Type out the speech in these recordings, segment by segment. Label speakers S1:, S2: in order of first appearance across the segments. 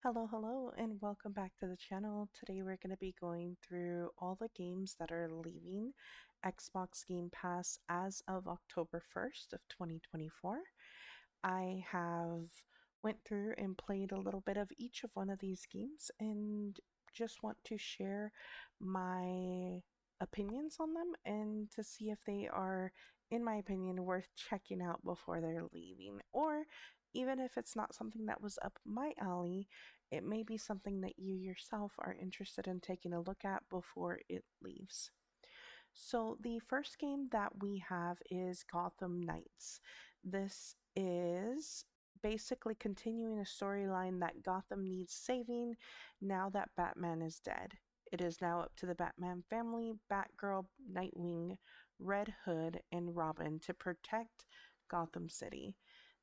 S1: Hello, and welcome back to the channel. Today we're going to be going through all the games that are leaving Xbox Game Pass as of October 1st of 2024. I have went through and played a little bit of each of one of these games and just want to share my opinions on them and to see if they are, in my opinion, worth checking out before they're leaving. Or even if it's not something that was up my alley, it may be something that you yourself are interested in taking a look at before it leaves. So, the first game that we have is Gotham Knights. This is basically continuing a storyline that Gotham needs saving now that Batman is dead. It is now up to the Batman family, Batgirl, Nightwing, Red Hood, and Robin to protect Gotham City.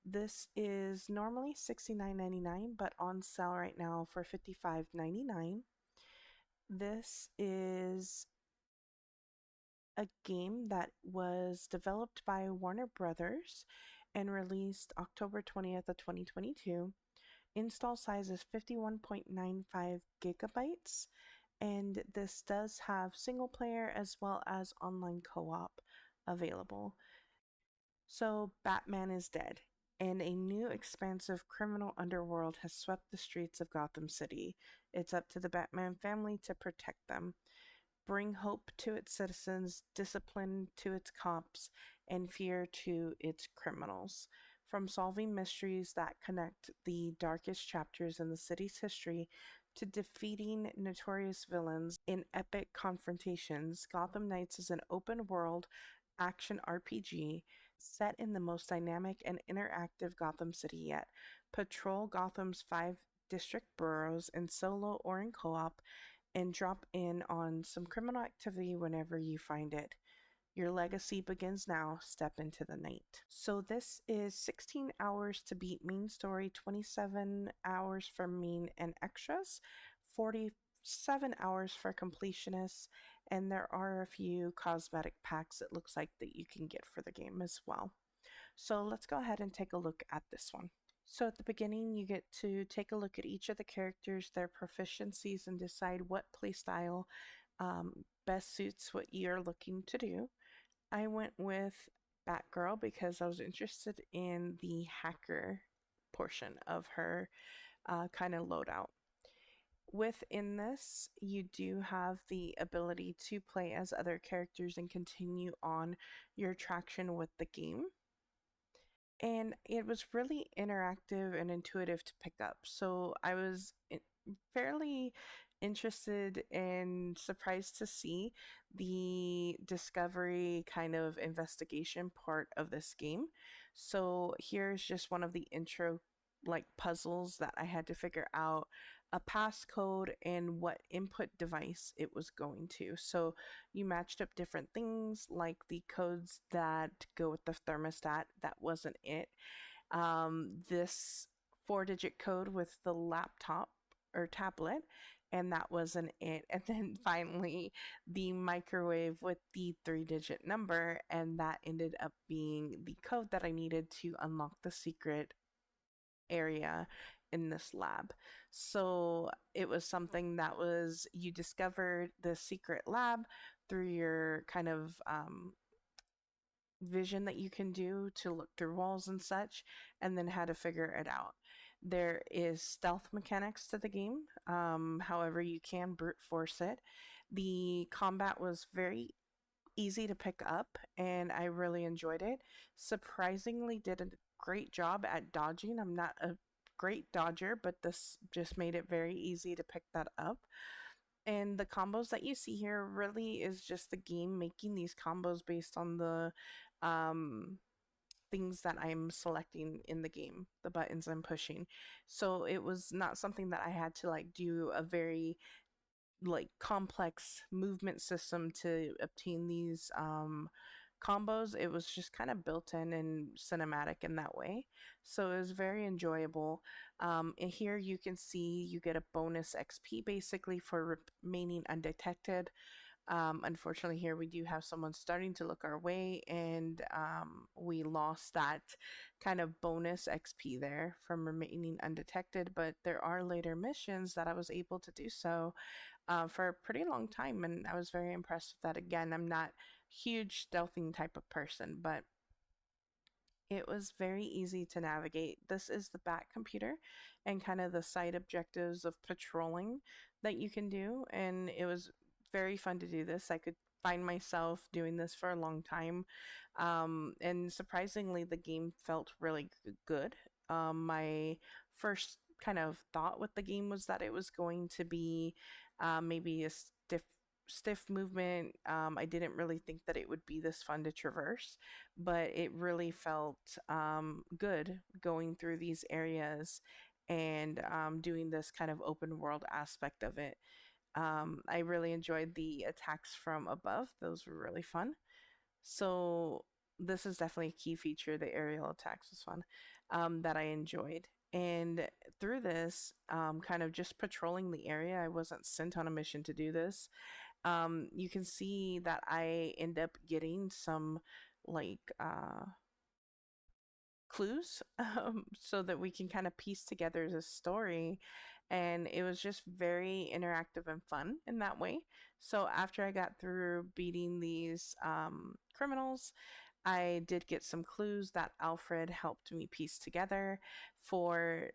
S1: This is normally $69.99, but on sale right now for $55.99. This is a game that was developed by Warner Brothers and released October 20th of 2022. Install size is 51.95 gigabytes, and this does have single player as well as online co-op available. So Batman is dead, and a new expansive criminal underworld has swept the streets of Gotham City. It's up to the Batman family to protect them, bring hope to its citizens, discipline to its cops, and fear to its criminals. From solving mysteries that connect the darkest chapters in the city's history to defeating notorious villains in epic confrontations, Gotham Knights is an open world action RPG set in the most dynamic and interactive Gotham City yet. Patrol Gotham's 5 district boroughs in solo or in co op and drop in on some criminal activity whenever you find it. Your legacy begins now. Step into the night. So this is 16 hours to beat main story, 27 hours for main and extras, 47 hours for completionists, and there are a few cosmetic packs it looks like that you can get for the game as well. So let's go ahead and take a look at this one. So at the beginning, you get to take a look at each of the characters, their proficiencies, and decide what playstyle best suits what you're looking to do. I went with Batgirl because I was interested in the hacker portion of her kind of loadout. Within this, you do have the ability to play as other characters and continue on your traction with the game. And it was really interactive and intuitive to pick up. So I was fairly interested and surprised to see the discovery kind of investigation part of this game. So here's just one of the intro puzzles that I had to figure out a passcode and what input device it was going to. So you matched up different things like the codes that go with the thermostat. That wasn't it. This 4-digit code with the laptop or tablet, and that wasn't it. And then finally, the microwave with the 3-digit number, and that ended up being the code that I needed to unlock the secret area in this lab. So it was something that was, you discovered the secret lab through your kind of vision that you can do to look through walls and such, and then how to figure it out. There is stealth mechanics to the game. However, you can brute force it. The combat was very easy to pick up, and I really enjoyed it. Surprisingly, did a great job at dodging. I'm not a great dodger, but this just made it very easy to pick that up. And the combos that you see here really is just the game making these combos based on the um, things that I'm selecting in the game, the buttons I'm pushing. So it was not something that I had to do a very complex movement system to obtain these combos. It was just kind of built in and cinematic in that way. So it was very enjoyable. And here you can see you get a bonus XP basically for remaining undetected. Unfortunately, here we do have someone starting to look our way, and we lost that kind of bonus XP there from remaining undetected. But there are later missions that I was able to do so for a pretty long time, and I was very impressed with that. Again, I'm not huge stealthing type of person, but it was very easy to navigate. This is the back computer and kind of the side objectives of patrolling that you can do. And it was very fun to do this. I could find myself doing this for a long time. And surprisingly, the game felt really good. My first kind of thought with the game was that it was going to be maybe a stiff movement. I didn't really think that it would be this fun to traverse, but it really felt good going through these areas and doing this kind of open world aspect of it. I really enjoyed the attacks from above, those were really fun. So, this is definitely a key feature. The aerial attacks was fun that I enjoyed. And through this, kind of just patrolling the area, I wasn't sent on a mission to do this. You can see that I end up getting some like clues so that we can kind of piece together the story. And it was just very interactive and fun in that way. So after I got through beating these criminals, I did get some clues that Alfred helped me piece together for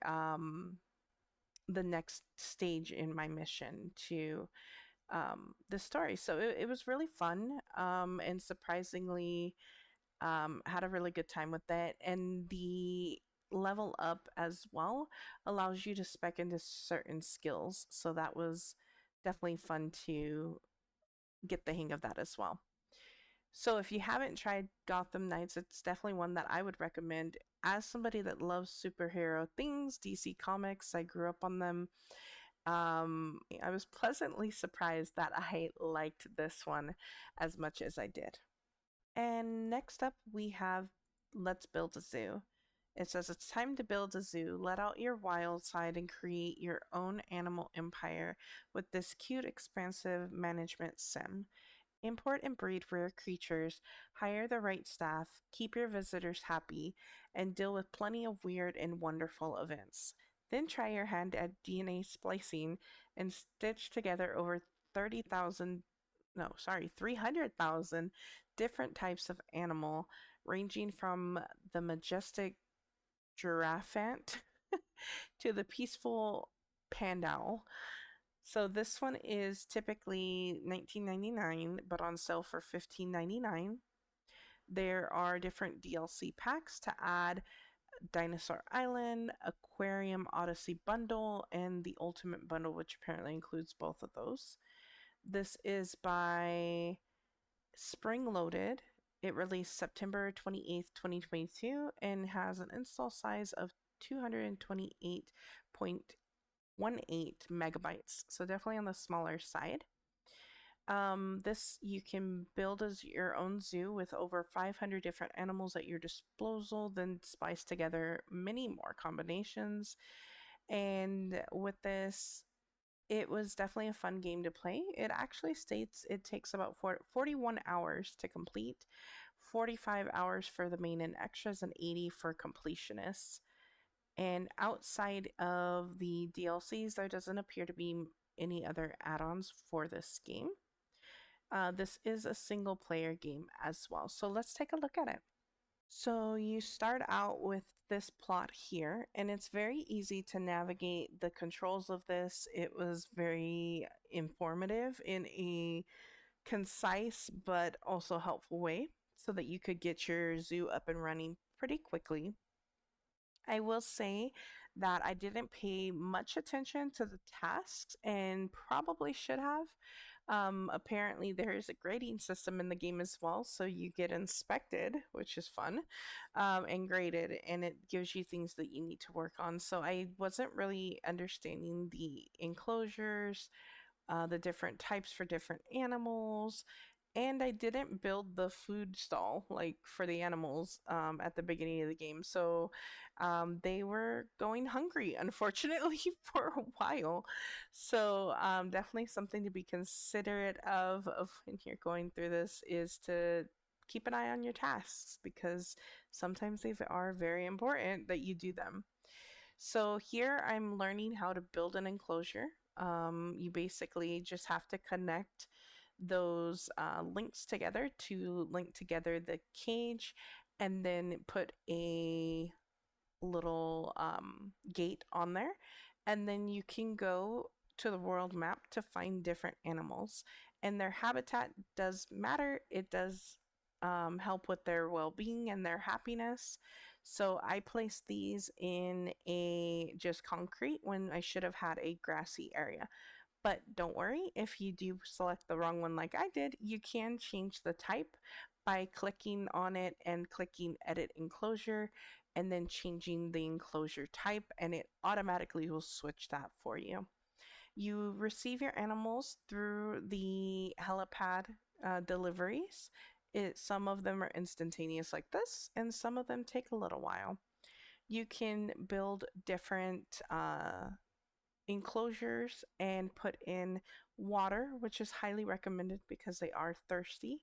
S1: the next stage in my mission to the story. So it was really fun and surprisingly had a really good time with it. And the level up as well allows you to spec into certain skills. So that was definitely fun to get the hang of that as well. So if you haven't tried Gotham Knights, it's definitely one that I would recommend. As somebody that loves superhero things, DC Comics, I grew up on them. I was pleasantly surprised that I liked this one as much as I did. And next up, we have Let's Build a Zoo. It says it's time to build a zoo. Let out your wild side and create your own animal empire with this cute, expansive management sim. Import and breed rare creatures, hire the right staff, keep your visitors happy, and deal with plenty of weird and wonderful events. Then try your hand at DNA splicing and stitch together over 30,000, no, sorry, 300,000 different types of animal, ranging from the majestic giraffant to the peaceful pandow. So this one is typically $19.99, but on sale for $15.99. There are different DLC packs to add: Dinosaur Island, Aquarium Odyssey Bundle, and the Ultimate Bundle, which apparently includes both of those. This is by Spring Loaded. It released September 28th, 2022, and has an install size of 228.18 megabytes. So definitely on the smaller side. This you can build as your own zoo with over 500 different animals at your disposal, then splice together many more combinations. And with this, it was definitely a fun game to play. It actually states it takes about 41 hours to complete, 45 hours for the main and extras, and 80 for completionists. And outside of the DLCs, there doesn't appear to be any other add ons for this game. This is a single player game as well. So let's take a look at it. So you start out with this plot here, and it's very easy to navigate the controls of this. It was very informative in a concise but also helpful way so that you could get your zoo up and running pretty quickly. I will say that I didn't pay much attention to the tasks and probably should have. Apparently, there is a grading system in the game as well, so you get inspected, which is fun, and graded, and it gives you things that you need to work on. So I wasn't really understanding the enclosures, the different types for different animals, And I didn't build the food stall like for the animals at the beginning of the game. So they were going hungry, unfortunately, for a while. So definitely something to be considerate of when you're going through this is to keep an eye on your tasks because sometimes they are very important that you do them. So here I'm learning how to build an enclosure. You basically just have to connect those links together to link together the cage and then put a little gate on there. And then you can go to the world map to find different animals. And their habitat does matter, it does help with their well being and their happiness. So I placed these in a just concrete when I should have had a grassy area. But don't worry, if you do select the wrong one like I did, you can change the type by clicking on it and clicking edit enclosure and then changing the enclosure type, and it automatically will switch that for you. You receive your animals through the helipad deliveries. Some of them are instantaneous like this, and some of them take a little while. You can build different enclosures and put in water, which is highly recommended because they are thirsty.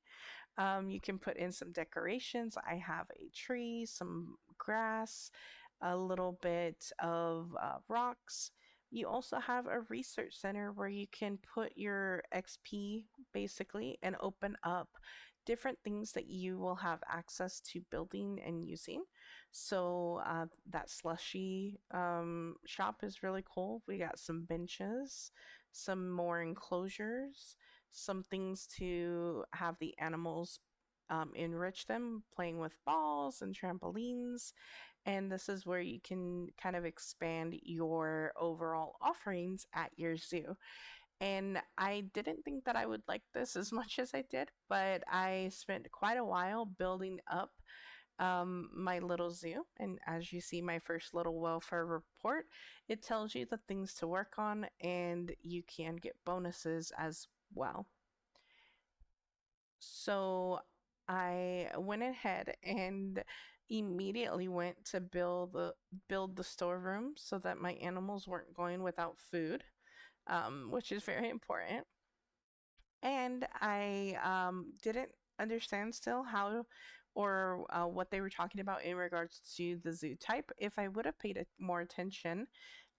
S1: You can put in some decorations. I have a tree, some grass, a little bit of rocks. You also have a research center where you can put your XP basically and open up different things that you will have access to building and using. So that slushy shop is really cool. We got some benches, some more enclosures, some things to have the animals enrich them, playing with balls and trampolines. And this is where you can kind of expand your overall offerings at your zoo. And I didn't think that I would like this as much as I did, but I spent quite a while building up my little zoo. And as you see, my first little welfare report, it tells you the things to work on, and you can get bonuses as well. So I went ahead and immediately went to build the storeroom so that my animals weren't going without food, which is very important. And I didn't understand still how or what they were talking about in regards to the zoo type. If I would have paid more attention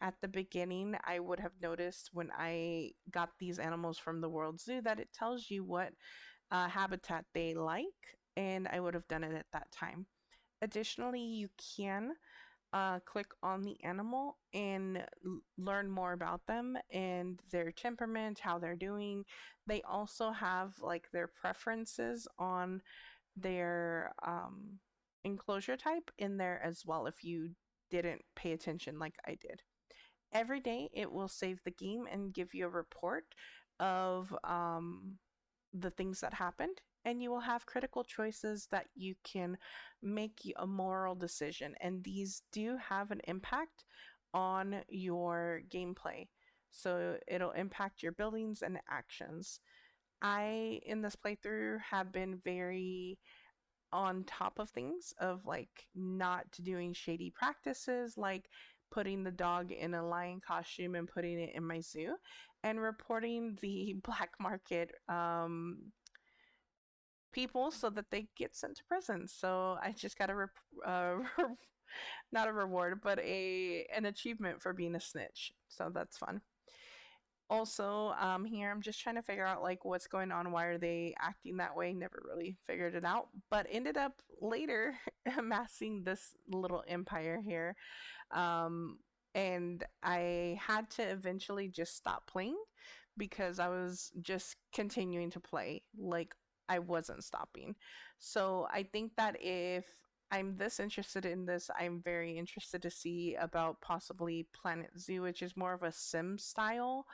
S1: at the beginning, I would have noticed when I got these animals from the World Zoo that it tells you what habitat they like, and I would have done it at that time. Additionally, you can click on the animal and learn more about them and their temperament, how they're doing. They also have like their preferences on their enclosure type in there as well if you didn't pay attention like I did. Every day it will save the game and give you a report of the things that happened, and you will have critical choices that you can make a moral decision, and these do have an impact on your gameplay. So it'll impact your buildings and actions. I, in this playthrough, have been very on top of things of like not doing shady practices like putting the dog in a lion costume and putting it in my zoo and reporting the black market people so that they get sent to prison. So I just got a not a reward, but a an achievement for being a snitch. So that's fun. Also, here I'm just trying to figure out like what's going on. Why are they acting that way? Never really figured it out, but ended up later amassing this little empire here. Um, and I had to eventually just stop playing because I was just continuing to play. Like I wasn't stopping. So I think that if I'm this interested in this, I'm very interested to see about possibly Planet Zoo, which is more of a sim style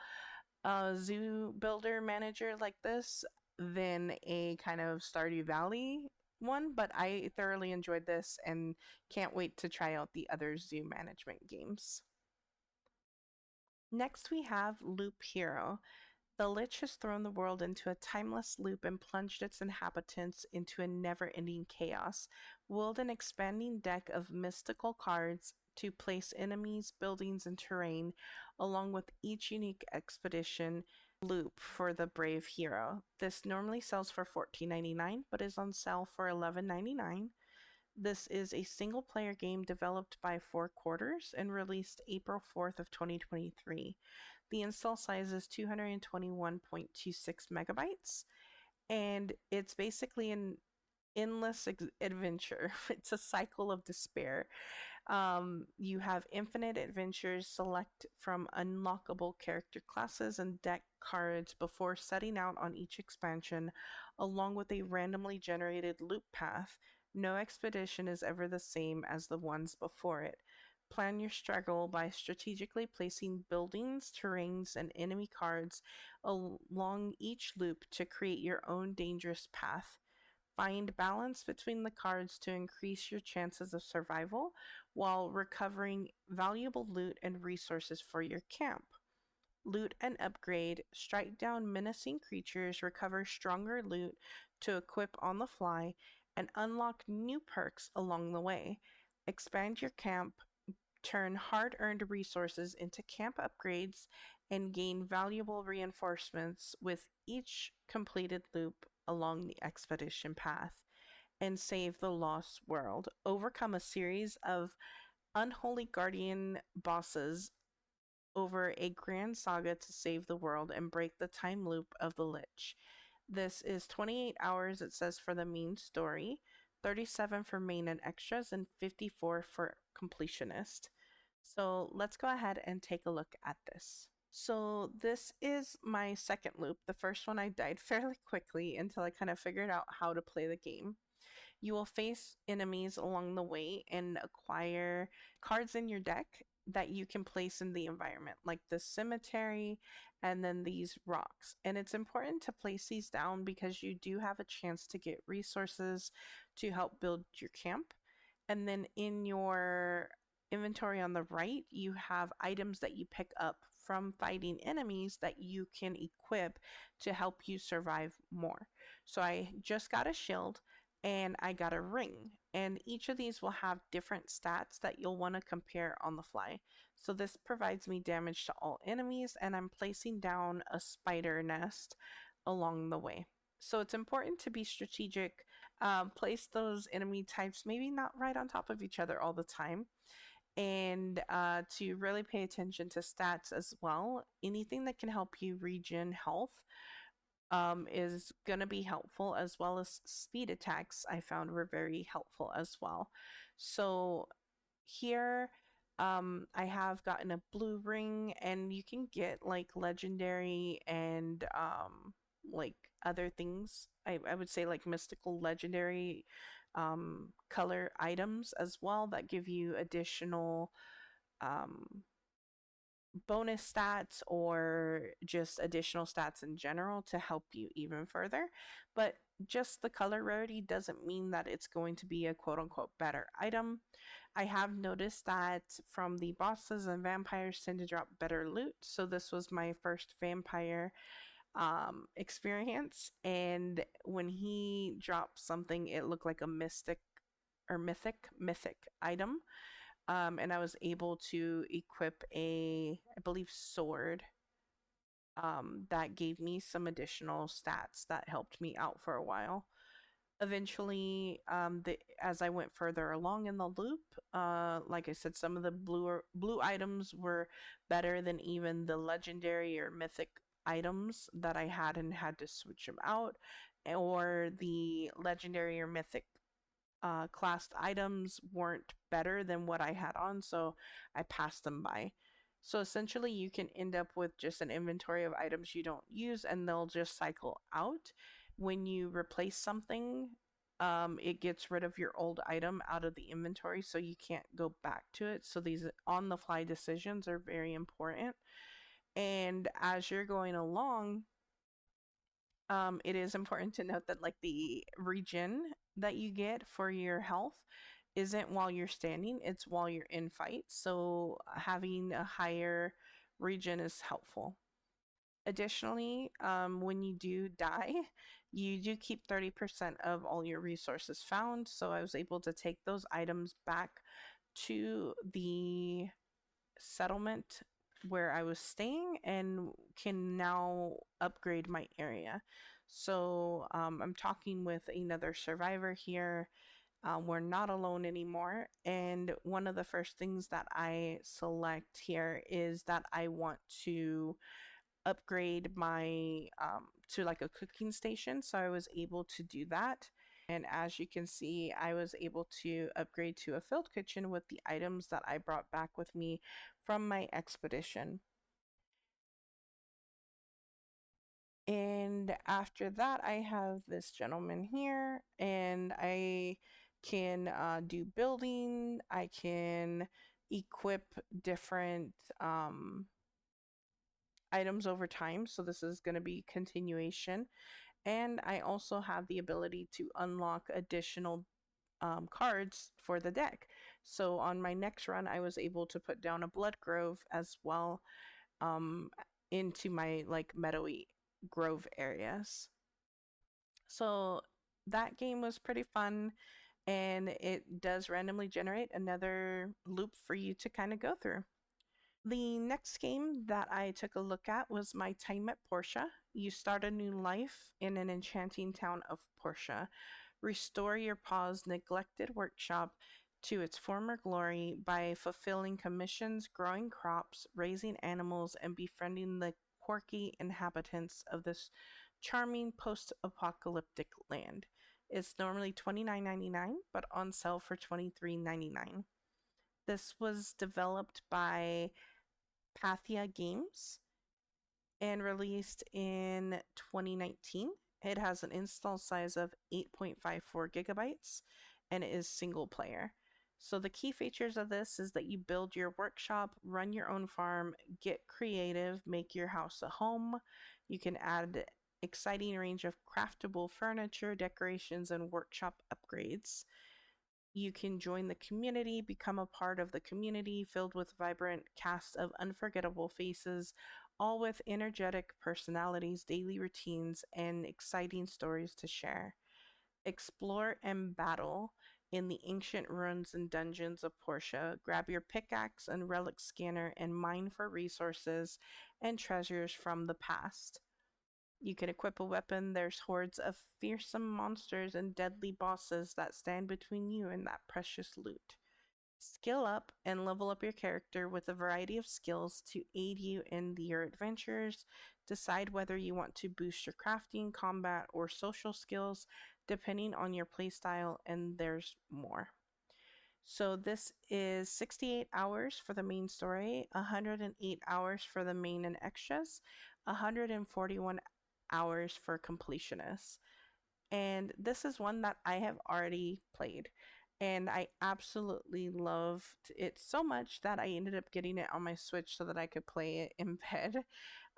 S1: zoo builder manager like this than a kind of Stardew Valley one, but I thoroughly enjoyed this and can't wait to try out the other zoo management games. Next, we have Loop Hero. The Lich has thrown the world into a timeless loop and plunged its inhabitants into a never ending chaos. Wield an expanding deck of mystical cards to place enemies, buildings, and terrain, along with each unique expedition loop for the brave hero. This normally sells for $14.99 but is on sale for $11.99. This is a single player game developed by Four Quarters and released April 4th of 2023. The install size is 221.26 megabytes, and it's basically an endless adventure. It's a cycle of despair. You have infinite adventures, select from unlockable character classes and deck cards before setting out on each expansion, along with a randomly generated loop path. No expedition is ever the same as the ones before it. Plan your struggle by strategically placing buildings, terrains, and enemy cards along each loop to create your own dangerous path. Find balance between the cards to increase your chances of survival while recovering valuable loot and resources for your camp. Loot and upgrade, strike down menacing creatures, recover stronger loot to equip on the fly, and unlock new perks along the way. Expand your camp, turn hard earned resources into camp upgrades, and gain valuable reinforcements with each completed loop along the expedition path. And save the lost world. Overcome a series of unholy guardian bosses over a grand saga to save the world and break the time loop of the Lich. This is 28 hours, it says, for the main story, 37 for main and extras, and 54 for completionist. So let's go ahead and take a look at this. So this is my second loop. The first one I died fairly quickly until I kind of figured out how to play the game. You will face enemies along the way and acquire cards in your deck that you can place in the environment, like the cemetery and then these rocks. And it's important to place these down because you do have a chance to get resources to help build your camp. And then in your inventory on the right, you have items that you pick up from fighting enemies that you can equip to help you survive more. So I just got a shield and I got a ring. And each of these will have different stats that you'll want to compare on the fly. So this provides me damage to all enemies, and I'm placing down a spider nest along the way. So it's important to be strategic. Place those enemy types maybe not right on top of each other all the time, and to really pay attention to stats as well. Anything that can help you regen health is going to be helpful, as well as speed attacks I found were very helpful as well. So here I have gotten a blue ring, and you can get like legendary and like other things. I would say like mystical legendary color items as well that give you additional um, bonus stats or just additional stats in general to help you even further. But just the color rarity doesn't mean that it's going to be a quote unquote better item. I have noticed that from the bosses and vampires tend to drop better loot. So this was my first vampire experience, and when he dropped something, it looked like a mystic or mythic item, and I was able to equip a, I believe, sword that gave me some additional stats that helped me out for a while. Eventually, as I went further along in the loop, like I said, some of the blue items were better than even the legendary or mythic items that I had, and had to switch them out, or the legendary or mythic classed items weren't better than what I had on, so I passed them by. So essentially, you can end up with just an inventory of items you don't use, and they'll just cycle out. When you replace something, it gets rid of your old item out of the inventory, so you can't go back to it. So these on the fly decisions are very important. And as you're going along, it is important to note that like the regen that you get for your health isn't while you're standing, it's while you're in fight. So having a higher regen is helpful. Additionally, when you do die, you do keep 30% of all your resources found. So I was able to take those items back to the settlement where I was staying and can now upgrade my area. So I'm talking with another survivor here. We're not alone anymore. And one of the first things that I select here is that I want to upgrade my to like a cooking station. So I was able to do that. And as you can see, I was able to upgrade to a filled kitchen with the items that I brought back with me from my expedition. And after that, I have this gentleman here, and I can do building. I can equip different items over time. So this is going to be continuation. And I also have the ability to unlock additional cards for the deck. So on my next run, I was able to put down a Blood Grove as well um, into my like meadowy grove areas. So that game was pretty fun, and it does randomly generate another loop for you to kind of go through. The next game that I took a look at was My Time at Portia. You start a new life in an enchanting town of Portia. Restore your pa's neglected workshop to its former glory by fulfilling commissions, growing crops, raising animals, and befriending the quirky inhabitants of this charming post apocalyptic land. It's normally $29.99, but on sale for $23.99. This was developed by Pathia Games and released in 2019. It has an install size of 8.54 gigabytes and it is single player. So the key features of this is that you build your workshop, run your own farm, get creative, make your house a home. You can add exciting range of craftable furniture, decorations, and workshop upgrades. You can join the community, become a part of the community filled with vibrant cast of unforgettable faces, all with energetic personalities, daily routines, and exciting stories to share. Explore and battle in the ancient ruins and dungeons of Portia. Grab your pickaxe and relic scanner and mine for resources and treasures from the past. You can equip a weapon. There's hordes of fearsome monsters and deadly bosses that stand between you and that precious loot. Skill up and level up your character with a variety of skills to aid you in your adventures. Decide whether you want to boost your crafting, combat, or social skills depending on your playstyle, and there's more. So this is 68 hours for the main story, 108 hours for the main and extras, 141 hours for completionists. And this is one that I have already played. And I absolutely loved it so much that I ended up getting it on my Switch so that I could play it in bed.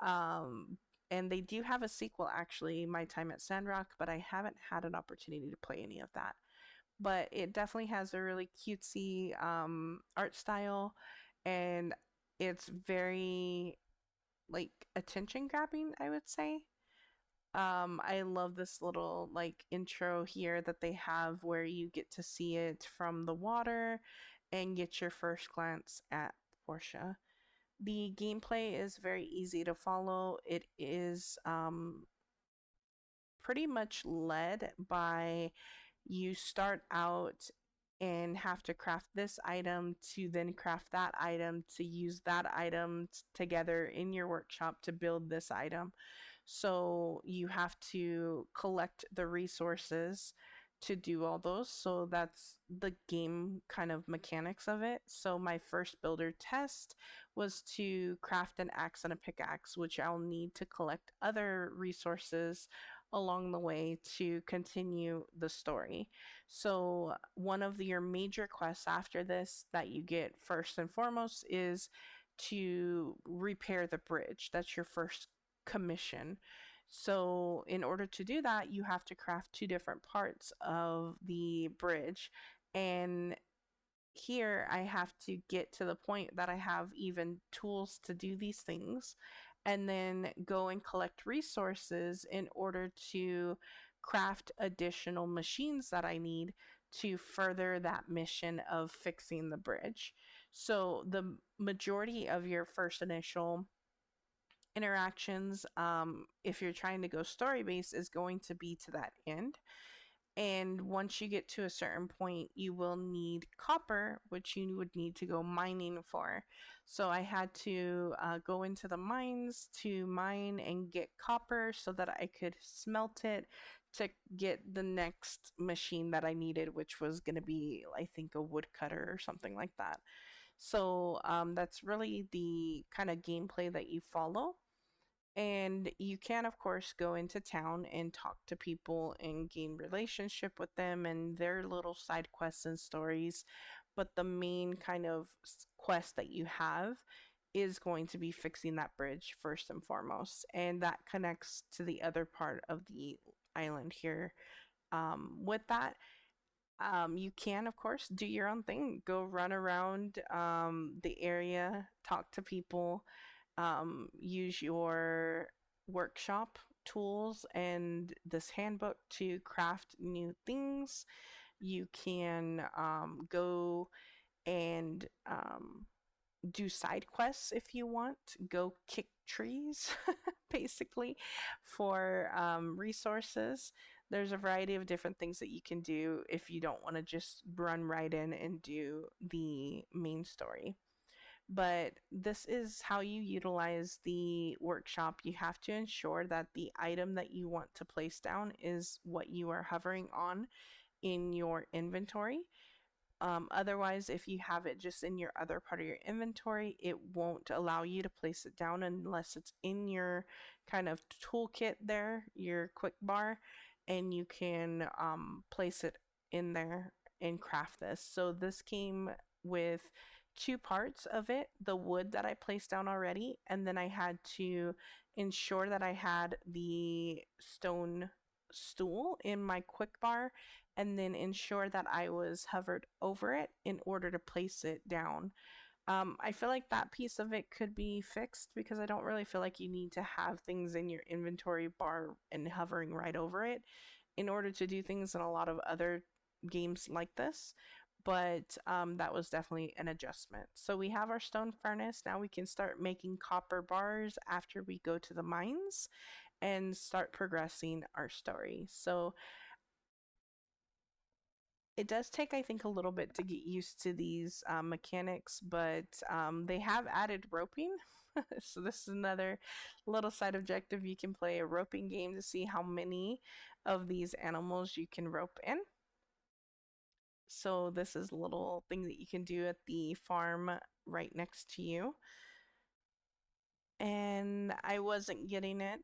S1: Um, and they do have a sequel, actually, My Time at Sandrock, but I haven't had an opportunity to play any of that. But it definitely has a really cutesy art style, and it's very like attention grabbing, I would say. I love this little like intro here that they have where you get to see it from the water and get your first glance at Portia. The gameplay is very easy to follow. It is pretty much led by you start out and have to craft this item to then craft that item to use that item together in your workshop to build this item. So you have to collect the resources to do all those. So that's the game kind of mechanics of it. So my first builder test was to craft an axe and a pickaxe, which I'll need to collect other resources along the way to continue the story. So one of your major quests after this that you get first and foremost is to repair the bridge. That's your first commission. So, in order to do that, you have to craft two different parts of the bridge. And here I have to get to the point that I have even tools to do these things. and then go and collect resources in order to craft additional machines that I need to further that mission of fixing the bridge. So the majority of your first initial interactions, if you're trying to go story based, is going to be to that end. And once you get to a certain point, you will need copper, which you would need to go mining for. So I had to go into the mines to mine and get copper so that I could smelt it to get the next machine that I needed, which was going to be, I think, a woodcutter or something like that. So that's really the kind of gameplay that you follow. And you can, of course, go into town and talk to people and gain relationship with them and their little side quests and stories. But the main kind of quest that you have is going to be fixing that bridge first and foremost. And that connects to the other part of the island here. With that, you can, of course, do your own thing. Go run around the area, talk to people, use your workshop tools and this handbook to craft new things. You can go and do side quests if you want. Go kick trees, basically, for resources. There's a variety of different things that you can do if you don't want to just run right in and do the main story. But this is how you utilize the workshop. You have to ensure that the item that you want to place down is what you are hovering on in your inventory. Otherwise, if you have it just in your other part of your inventory, it won't allow you to place it down unless it's in your kind of toolkit there, your quick bar, and you can place it in there and craft this. So this came with two parts of it, the wood that I placed down already, and then I had to ensure that I had the stone stool in my quick bar and then ensure that I was hovered over it in order to place it down. I feel like that piece of it could be fixed because I don't really feel like you need to have things in your inventory bar and hovering right over it in order to do things in a lot of other games like this. But that was definitely an adjustment. So we have our stone furnace. Now we can start making copper bars after we go to the mines and start progressing our story. So it does take, I think, a little bit to get used to these mechanics, but they have added roping. So this is another little side objective. You can play a roping game to see how many of these animals you can rope in. So this is a little thing that you can do at the farm right next to you. And I wasn't getting it.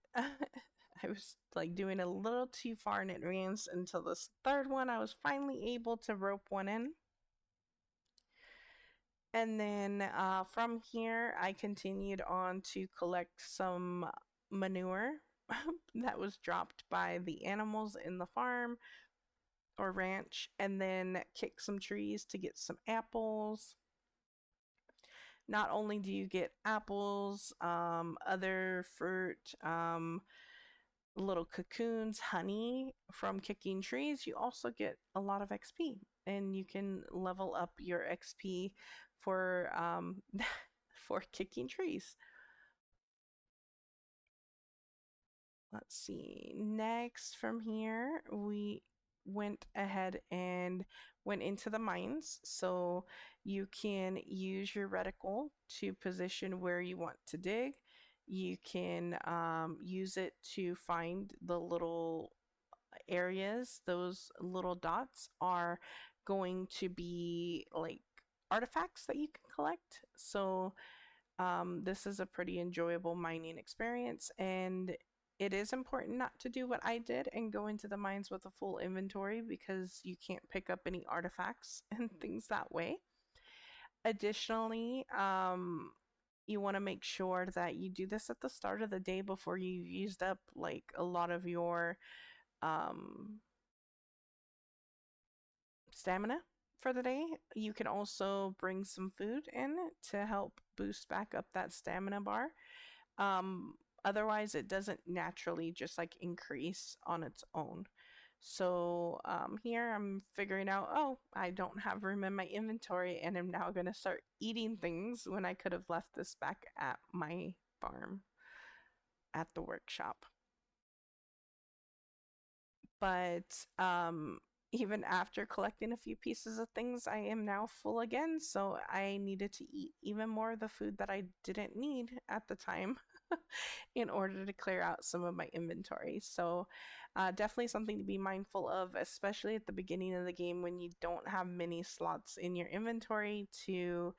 S1: I was like doing a little too far in advance until this third one. I was finally able to rope one in. And then from here, I continued on to collect some manure that was dropped by the animals in the farm or ranch, and then kick some trees to get some apples. Not only do you get apples, other fruit, little cocoons, honey from kicking trees, you also get a lot of XP, and you can level up your XP for for kicking trees. Let's see. Next from here, we went ahead and went into the mines. So you can use your reticle to position where you want to dig. You can use it to find the little areas. Those little dots are going to be like artifacts that you can collect. So this is a pretty enjoyable mining experience, and it is important not to do what I did and go into the mines with a full inventory because you can't pick up any artifacts and things that way. Additionally, you want to make sure that you do this at the start of the day before you've used up like a lot of your um, stamina for the day. You can also bring some food in to help boost back up that stamina bar. Um, Otherwise, it doesn't naturally just like increase on its own. So here I'm figuring out, oh, I don't have room in my inventory and I'm now going to start eating things when I could have left this back at my farm at the workshop. But even after collecting a few pieces of things, I am now full again. So I needed to eat even more of the food that I didn't need at the time in order to clear out some of my inventory. So definitely something to be mindful of, especially at the beginning of the game when you don't have many slots in your inventory to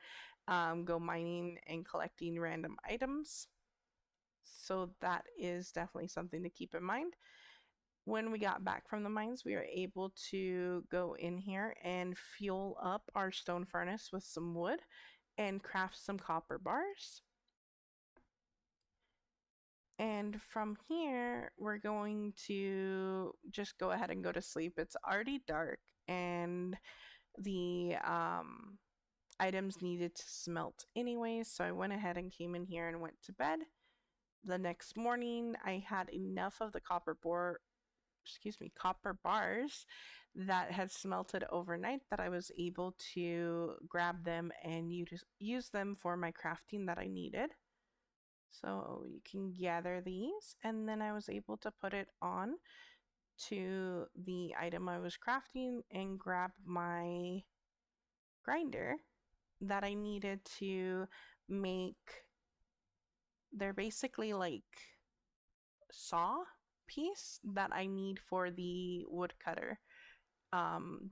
S1: go mining and collecting random items. So that is definitely something to keep in mind. When we got back from the mines, we were able to go in here and fuel up our stone furnace with some wood and craft some copper bars. And from here, we're going to just go ahead and go to sleep. It's already dark, and the items needed to smelt anyway, so I went ahead and came in here and went to bed. The next morning, I had enough of the copper bars that had smelted overnight that I was able to grab them and use them for my crafting that I needed. So you can gather these, and then I was able to put it on to the item I was crafting and grab my grinder that I needed to make. They're basically like saw piece that I need for the woodcutter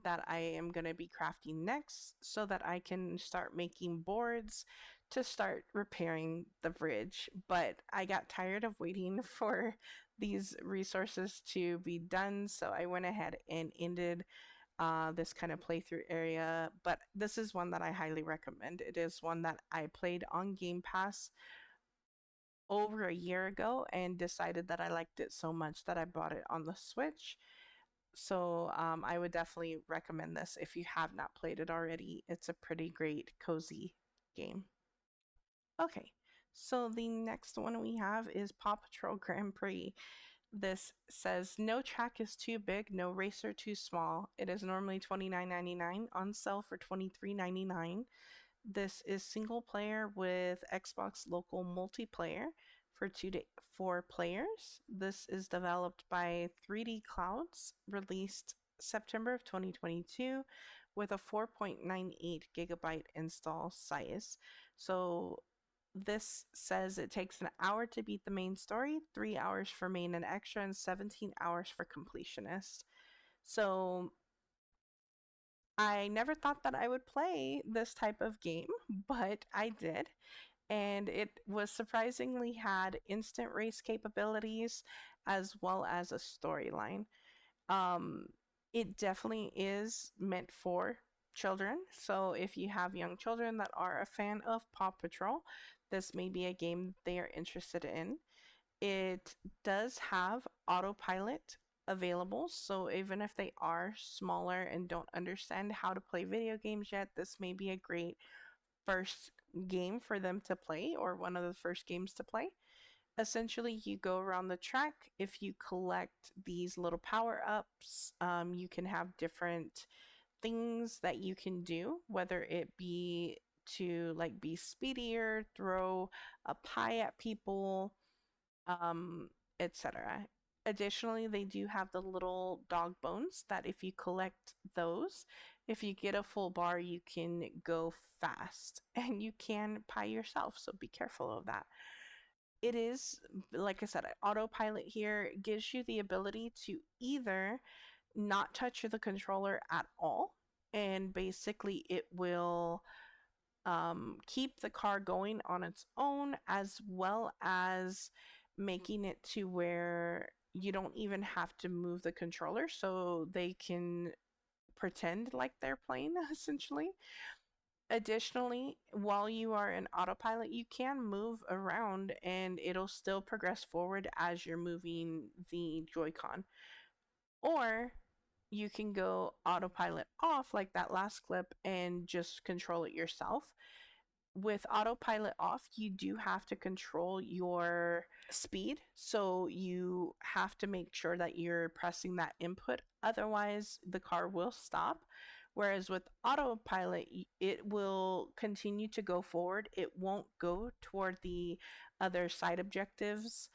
S1: that I am going to be crafting next so that I can start making boards to start repairing the bridge. But I got tired of waiting for these resources to be done, so I went ahead and ended this kind of playthrough area. But this is one that I highly recommend. It is one that I played on Game Pass over a year ago and decided that I liked it so much that I bought it on the Switch. So I would definitely recommend this if you have not played it already. It's a pretty great, cozy game. Okay, so the next one we have is Paw Patrol Grand Prix. This says no track is too big, no racer too small. It is normally $29.99 on sale for $23.99. This is single player with Xbox local multiplayer for 2 to 4 players. This is developed by 3D Clouds, released September of 2022 with a 4.98 gigabyte install size. So this says it takes an hour to beat the main story, 3 hours for main and extra, and 17 hours for completionist. So I never thought that I would play this type of game, but I did. And it was surprisingly had instant race capabilities as well as a storyline. Um, it definitely is meant for children. So if you have young children that are a fan of Paw Patrol, this may be a game they are interested in. It does have autopilot available, so even if they are smaller and don't understand how to play video games yet, this may be a great first game for them to play or one of the first games to play. Essentially, you go around the track. If you collect these little power ups, you can have different things that you can do, whether it be to like be speedier, throw a pie at people, um, etc. Additionally, they do have the little dog bones that if you collect those, if you get a full bar, you can go fast and you can pie yourself. So be careful of that. It is, like I said, autopilot here gives you the ability to either not touch the controller at all, and basically it will keep the car going on its own, as well as making it to where you don't even have to move the controller so they can pretend like they're playing essentially. Additionally, while you are in autopilot, you can move around and it'll still progress forward as you're moving the Joy-Con. Or you can go autopilot off like that last clip and just control it yourself. with autopilot off, you do have to control your speed. So you have to make sure that you're pressing that input. Otherwise, the car will stop. Whereas with autopilot, it will continue to go forward. It won't go toward the other side objectives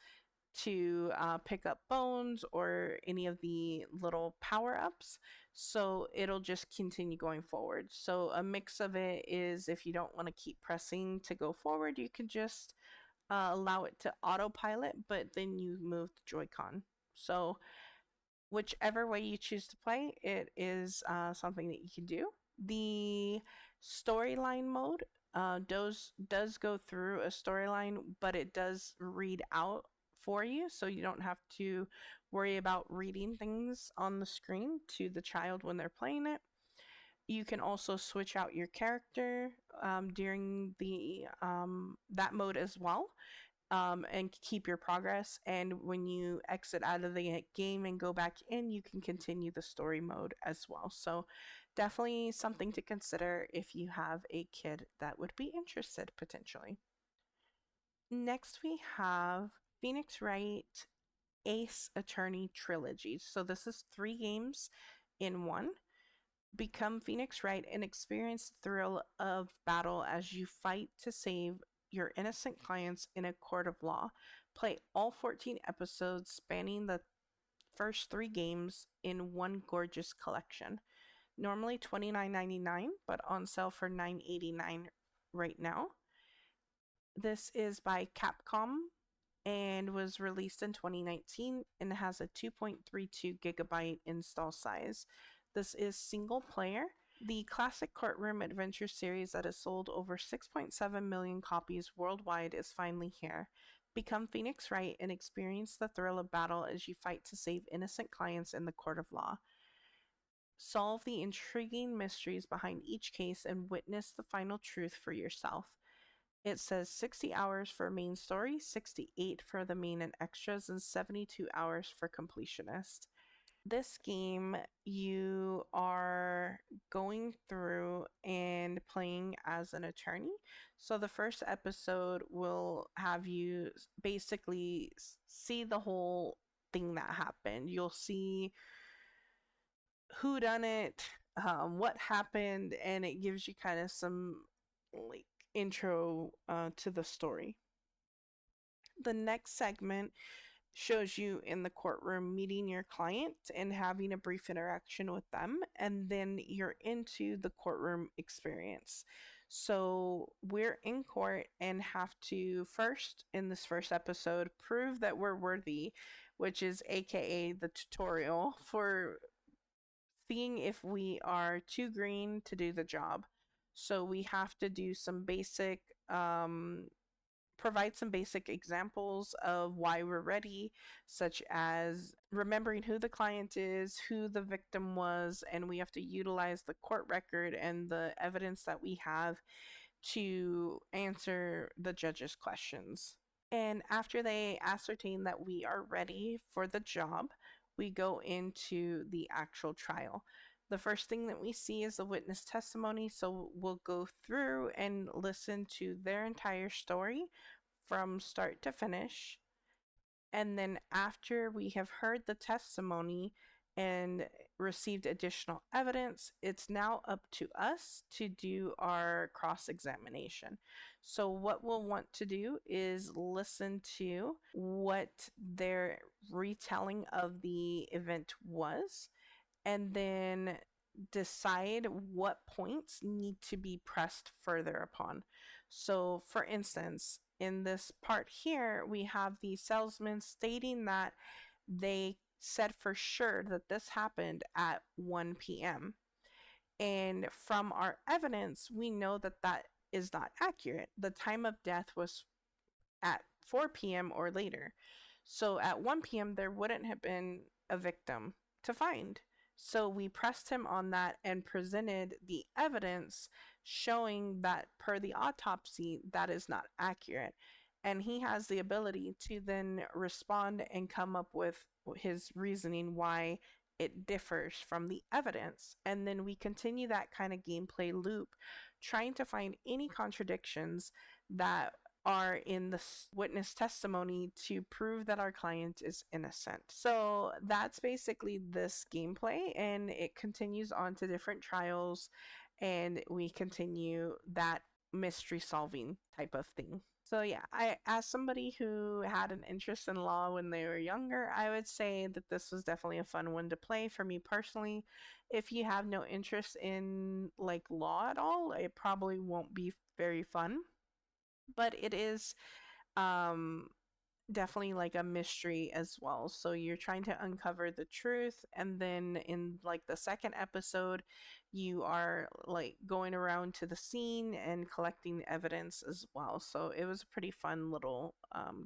S1: to pick up bones or any of the little power ups. So it'll just continue going forward. So a mix of it is, if you don't want to keep pressing to go forward, you can just allow it to autopilot, but then you move the Joy-Con. So whichever way you choose to play, it is something that you can do. The storyline mode does go through a storyline, but it does read out for you, so you don't have to worry about reading things on the screen to the child when they're playing it. You can also switch out your character during the that mode as well, and keep your progress. And when you exit out of the game and go back in, you can continue the story mode as well. So definitely something to consider if you have a kid that would be interested potentially. Next, we have Phoenix Wright Ace Attorney Trilogy. So this is 3 games in one. Become Phoenix Wright and experience the thrill of battle as you fight to save your innocent clients in a court of law. Play all 14 episodes spanning the first 3 games in one gorgeous collection. Normally $29.99, but on sale for $9.89 right now. This is by Capcom and was released in 2019 and has a 2.32 gigabyte install size. This is single player. The classic courtroom adventure series that has sold over 6.7 million copies worldwide is finally here. Become Phoenix Wright and experience the thrill of battle as you fight to save innocent clients in the court of law. Solve the intriguing mysteries behind each case and witness the final truth for yourself. It says 60 hours for main story, 68 for the main and extras, and 72 hours for completionist. This game, you are going through and playing as an attorney. So the first episode will have you basically see the whole thing that happened. You'll see who done it, what happened, and it gives you kind of some like intro to the story. The next segment shows you in the courtroom meeting your client and having a brief interaction with them, and then you're into the courtroom experience. So we're in court and have to first, in this first episode, prove that we're worthy, which is aka the tutorial for seeing if we are too green to do the job. So we have to do some basic provide some basic examples of why we're ready, such as remembering who the client is, who the victim was, and we have to utilize the court record and the evidence that we have to answer the judge's questions. And after they ascertain that we are ready for the job, we go into the actual trial. The first thing that we see is the witness testimony, so we'll go through and listen to their entire story from start to finish. And then after we have heard the testimony and received additional evidence, it's now up to us to do our cross-examination. So what we'll want to do is listen to what their retelling of the event was, and then decide what points need to be pressed further upon. So, for instance, in this part here, we have the salesman stating that they said for sure that this happened at 1 p.m. And from our evidence, we know that that is not accurate. The time of death was at 4 p.m. or later. So at 1 p.m., there wouldn't have been a victim to find. So we pressed him on that and presented the evidence showing that per the autopsy, that is not accurate. And he has the ability to then respond and come up with his reasoning why it differs from the evidence. And then we continue that kind of gameplay loop trying to find any contradictions that are in the witness testimony to prove that our client is innocent. So that's basically this gameplay, and it continues on to different trials, and we continue that mystery solving type of thing. So yeah, I as somebody who had an interest in law when they were younger, I would say that this was definitely a fun one to play for me personally. If you have no interest in like law at all, it probably won't be very fun, but it is um definitely like a mystery as well. So you're trying to uncover the truth, and then in like the second episode, you are like going around to the scene and collecting evidence as well. So it was a pretty fun little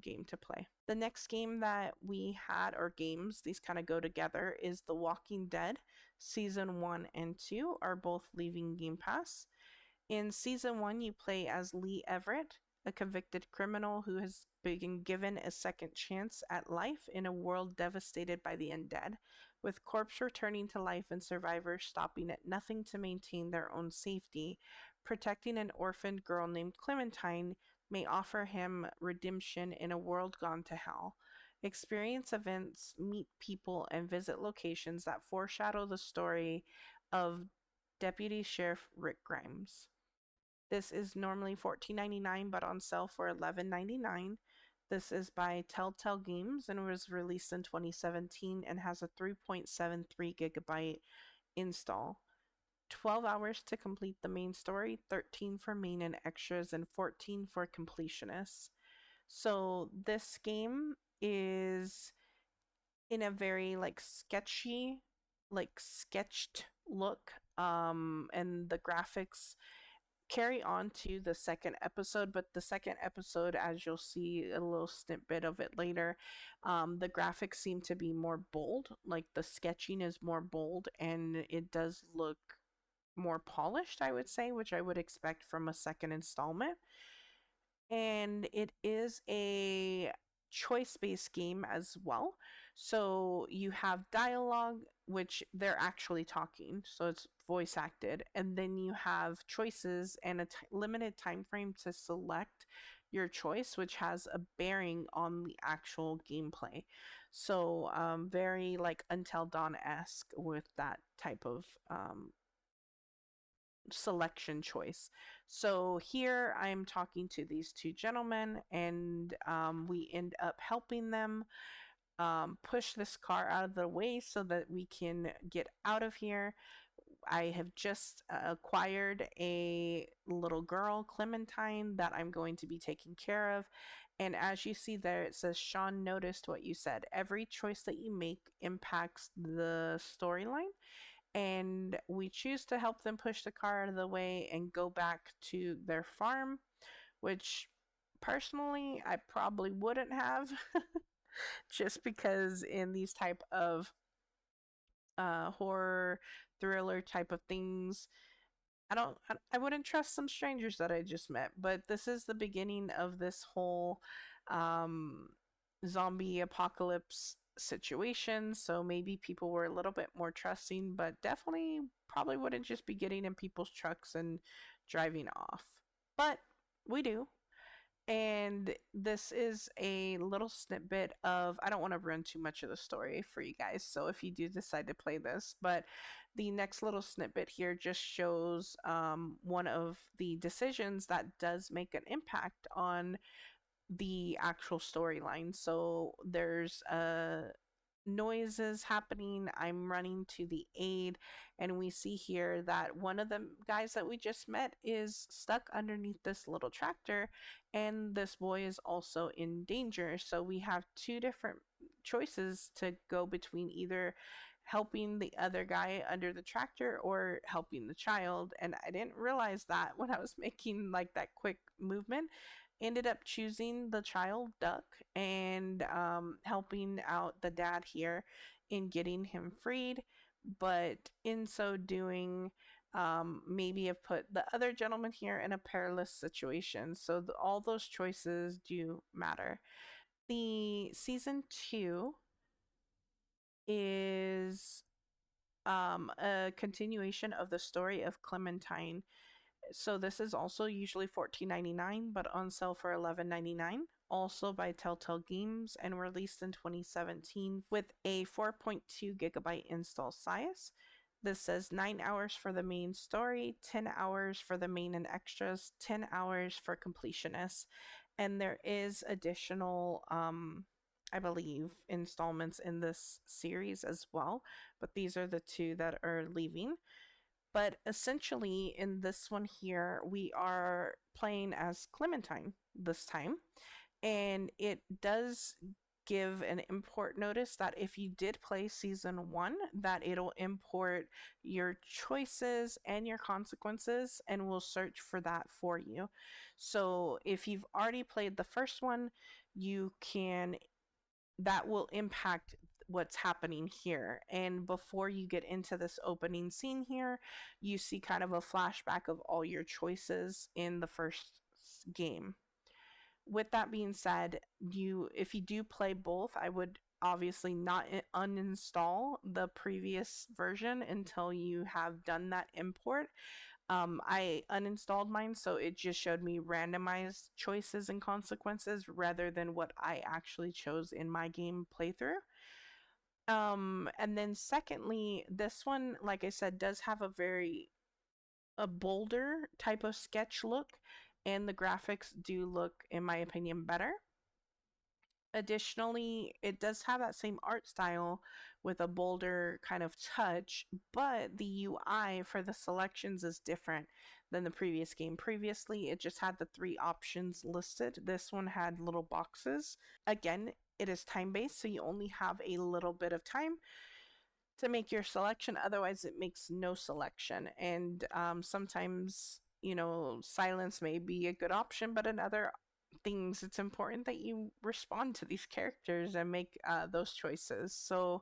S1: game to play. The next game that we had, or games, these kind of go together, is The Walking Dead. Season 1 and 2 are both leaving Game Pass. In season 1, you play as Lee Everett, a convicted criminal who has been given a second chance at life in a world devastated by the undead, with corpse returning to life and survivors stopping at nothing to maintain their own safety. Protecting an orphaned girl named Clementine may offer him redemption in a world gone to hell. Experience events, meet people, and visit locations that foreshadow the story of Deputy Sheriff Rick Grimes. This is normally $14.99 but on sale for $11.99. This is by Telltale Games and was released in 2017 and has a 3.73 gigabyte install. 12 hours to complete the main story, 13 for main and extras, and 14 for completionists. So this game is in a very like sketchy, like sketched look, and the graphics carry on to the second episode, but the second episode, as you'll see a little snippet of it later, the graphics seem to be more bold, like the sketching is more bold, and it does look more polished, I would say, which I would expect from a second installment. And it is a choice based game as well. So you have dialogue, which they're actually talking, so it's voice acted, and then you have choices and a limited time frame to select your choice, which has a bearing on the actual gameplay. So very like Until Dawn esque with that type of selection choice. So here I'm talking to these two gentlemen, and we end up helping them push this car out of the way so that we can get out of here. I have just acquired a little girl, Clementine, that I'm going to be taking care of. And as you see there, it says, Sean noticed what you said. Every choice that you make impacts the storyline, and we choose to help them push the car out of the way and go back to their farm, which personally I probably wouldn't have just because in these type of horror thriller type of things, I wouldn't trust some strangers that I just met. But this is the beginning of this whole um zombie apocalypse situation, so maybe people were a little bit more trusting, but definitely probably wouldn't just be getting in people's trucks and driving off. But we do. And this is a little snippet of, I don't want to run too much of the story for you guys, so if you do decide to play this, but the next little snippet here just shows one of the decisions that does make an impact on the actual storyline. So there's noises happening. I'm running to the aid, and we see here that one of the guys that we just met is stuck underneath this little tractor, and this boy is also in danger. So we have two different choices to go between, either helping the other guy under the tractor or helping the child. And I didn't realize that when I was making like that quick movement. Ended up choosing the child duck and helping out the dad here in getting him freed, but in so doing, maybe have put the other gentleman here in a perilous situation. So all those choices do matter. The season 2 is a continuation of the story of Clementine. So this is also usually $14.99, but on sale for $11.99. Also by Telltale Games and released in 2017 with a 4.2 gigabyte install size. This says 9 hours for the main story, 10 hours for the main and extras, 10 hours for completionists. And there is additional, I believe, installments in this series as well, but these are the two that are leaving. But essentially, in this one here, we are playing as Clementine this time. And it does give an import notice that if you did play season one, that it'll import your choices and your consequences and will search for that for you. So if you've already played the first one, you can that will impact what's happening here. And before you get into this opening scene here, you see kind of a flashback of all your choices in the first game. With that being said, if you do play both, I would obviously not uninstall the previous version until you have done that import. I uninstalled mine, so it just showed me randomized choices and consequences rather than what I actually chose in my game playthrough. And then secondly, this one, like I said, does have a bolder type of sketch look, and the graphics do look, in my opinion, better. Additionally, it does have that same art style with a bolder kind of touch, but the UI for the selections is different than the previous game. Previously, it just had the three options listed. This one had little boxes. Again, it is time based, so you only have a little bit of time to make your selection. Otherwise, it makes no selection. And sometimes, silence may be a good option, but in other things, it's important that you respond to these characters and make those choices. So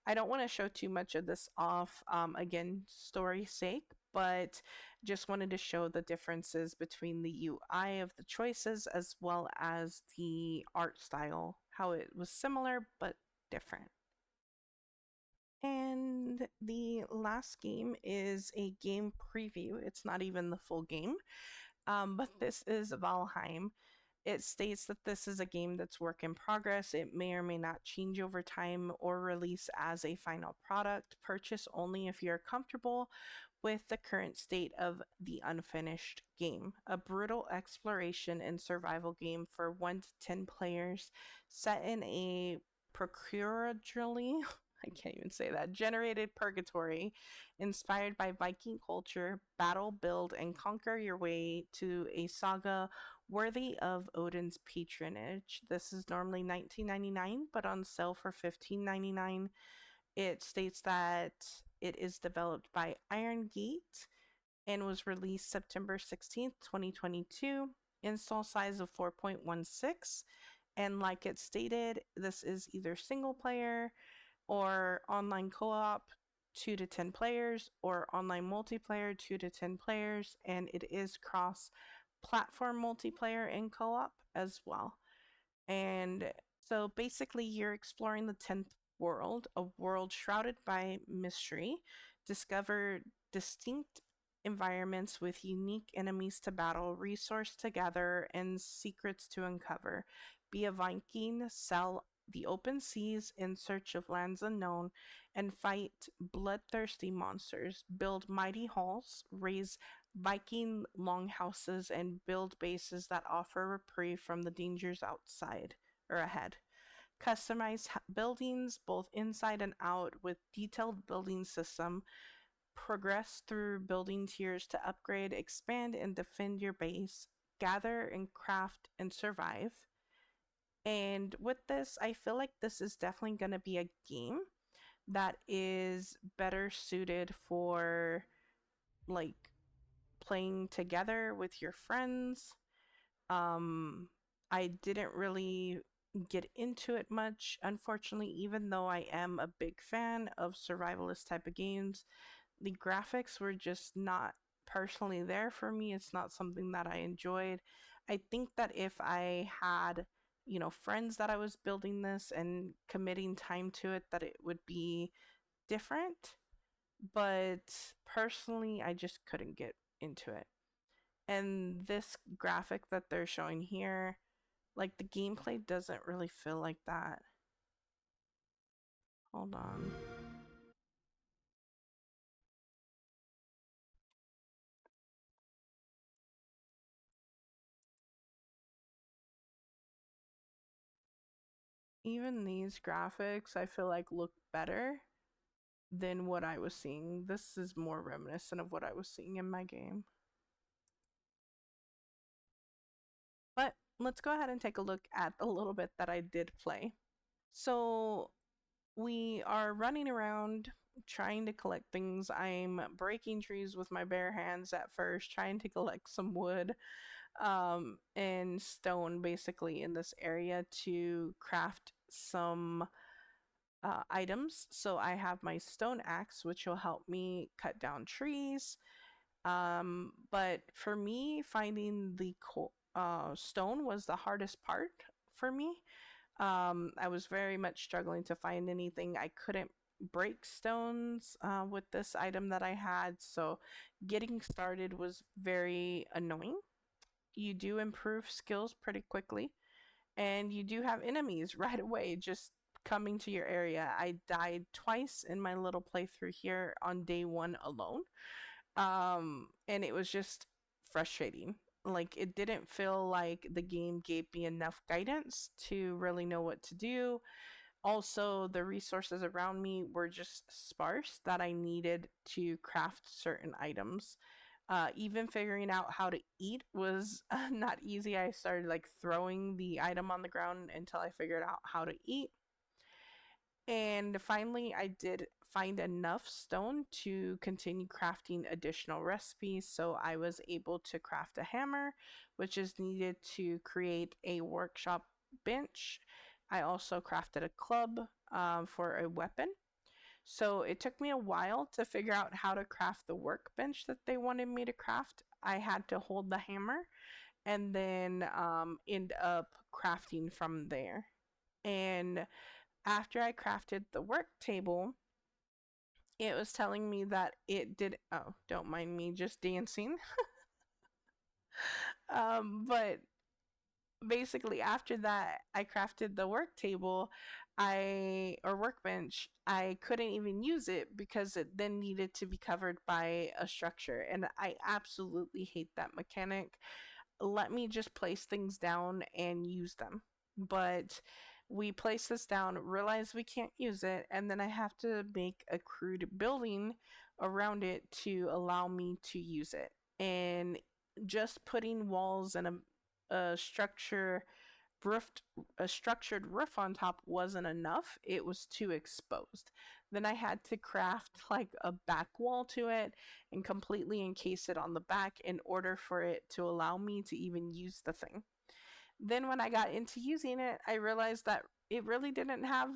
S1: I don't want to show too much of this off, again, story's sake, but just wanted to show the differences between the UI of the choices as well as the art style, how it was similar but different. And the last game is a game preview. It's not even the full game, but this is Valheim. It states that this is a game that's work in progress. It may or may not change over time or release as a final product. Purchase only if you're comfortable with the current state of the unfinished game. A brutal exploration and survival game for 1 to 10 players set in a procedurally I can't even say that. Generated purgatory, inspired by Viking culture, battle, build, and conquer your way to a saga worthy of Odin's patronage. This is normally $19.99, but on sale for $15.99. It states that it is developed by Iron Gate and was released September 16th, 2022. Install size of 4.16. And like it stated, this is either single player or online co-op 2 to 10 players or online multiplayer 2 to 10 players, and it is cross platform multiplayer and co-op as well. And so basically you're exploring the 10th world, a world shrouded by mystery. Discover distinct environments with unique enemies to battle, resource to gather, and secrets to uncover. Be a Viking, sail the open seas in search of lands unknown, and fight bloodthirsty monsters. Build mighty halls, raise Viking longhouses, and build bases that offer reprieve from the dangers outside or ahead. Customize buildings both inside and out with detailed building system. Progress through building tiers to upgrade, expand, and defend your base. Gather and craft and survive. And with this, I feel like this is definitely going to be a game that is better suited for like playing together with your friends. I didn't really get into it much, unfortunately, even though I am a big fan of survivalist type of games. The graphics were just not personally there for me. It's not something that I enjoyed. I think that if I had, friends that I was building this and committing time to it, that it would be different. But personally, I just couldn't get into it. And this graphic that they're showing here, like the gameplay doesn't really feel like that. Hold on. Even these graphics I feel like look better than what I was seeing. This is more reminiscent of what I was seeing in my game. But let's go ahead and take a look at the little bit that I did play. So we are running around trying to collect things. I'm breaking trees with my bare hands at first, trying to collect some wood and stone basically in this area to craft some items. So I have my stone axe, which will help me cut down trees. But for me, finding the stone was the hardest part for me. I was very much struggling to find anything. I couldn't break stones with this item that I had, so getting started was very annoying. You do improve skills pretty quickly, and you do have enemies right away just coming to your area. I died twice in my little playthrough here on day one alone. And it was just frustrating. Like, it didn't feel like the game gave me enough guidance to really know what to do. Also, the resources around me were just sparse that I needed to craft certain items. Even figuring out how to eat was not easy. I started like throwing the item on the ground until I figured out how to eat. And finally, I did find enough stone to continue crafting additional recipes. So I was able to craft a hammer, which is needed to create a workshop bench. I also crafted a club for a weapon. So it took me a while to figure out how to craft the workbench that they wanted me to craft. I had to hold the hammer and then end up crafting from there. And after I crafted the work table, it was telling me that it did. Oh, don't mind me just dancing. But basically, after that, I crafted the work table. Or workbench, I couldn't even use it because it then needed to be covered by a structure. And I absolutely hate that mechanic. Let me just place things down and use them. But we place this down, realize we can't use it, and then I have to make a crude building around it to allow me to use it. And just putting walls and a structure roofed a structured roof on top wasn't enough. It was too exposed. Then I had to craft like a back wall to it and completely encase it on the back in order for it to allow me to even use the thing. Then when I got into using it, I realized that it really didn't have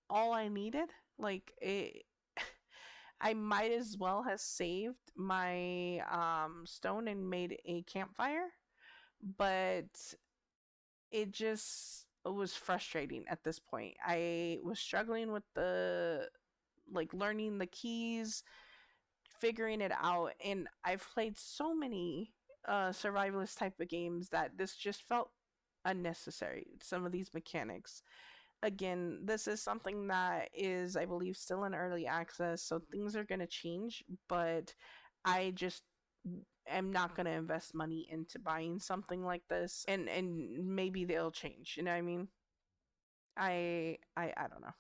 S1: all I needed. Like it I might as well have saved my stone and made a campfire, but it just was frustrating at this point. I was struggling with the like learning the keys, figuring it out, and I've played so many survivalist type of games that this just felt unnecessary. Some of these mechanics. Again, this is something that is, I believe, still in early access, so things are going to change, but I just am not going to invest money into buying something like this, and maybe they'll change, you know what I mean? I don't know.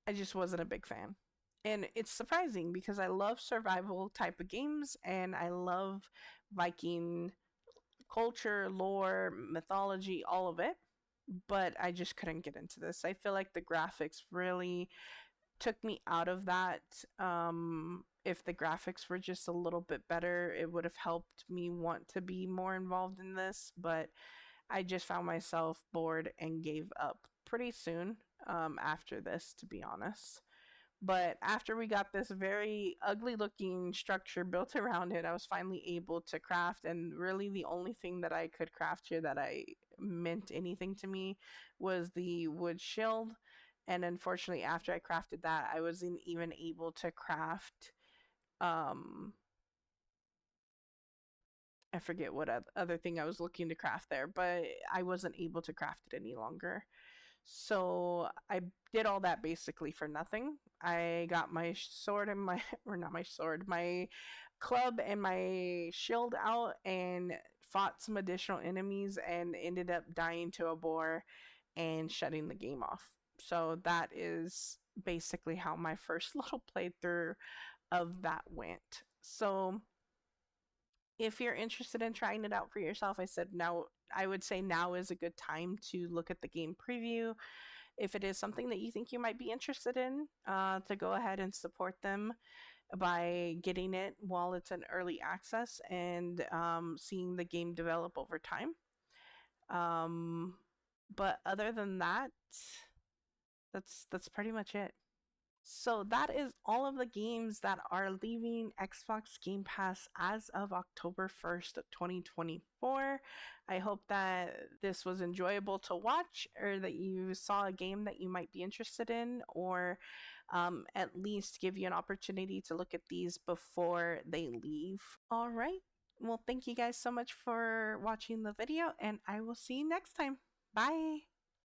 S1: I just wasn't a big fan. And it's surprising because I love survival type of games and I love Viking culture, lore, mythology, all of it, but I just couldn't get into this. I feel like the graphics really took me out of that. If the graphics were just a little bit better, it would have helped me want to be more involved in this, but I just found myself bored and gave up pretty soon after this, to be honest. But after we got this very ugly looking structure built around it, I was finally able to craft. And really, the only thing that I could craft here that I meant anything to me was the wood shield. And unfortunately, after I crafted that, I wasn't even able to craft um, I forget what other thing I was looking to craft there, but I wasn't able to craft it any longer. So I did all that basically for nothing. I got my sword and my, or not my sword, my club and my shield out and fought some additional enemies and ended up dying to a boar and shutting the game off. So that is basically how my first little playthrough of that went. So if you're interested in trying it out for yourself, I would say now is a good time to look at the game preview. If it is something that you think you might be interested in, to go ahead and support them by getting it while it's in early access and seeing the game develop over time. Um, but other than that, that's pretty much it. So that is all of the games that are leaving Xbox Game Pass as of October 1st of 2024. I hope that this was enjoyable to watch, or that you saw a game that you might be interested in, or at least give you an opportunity to look at these before they leave. All right. Well, thank you guys so much for watching the video, and I will see you next time. Bye.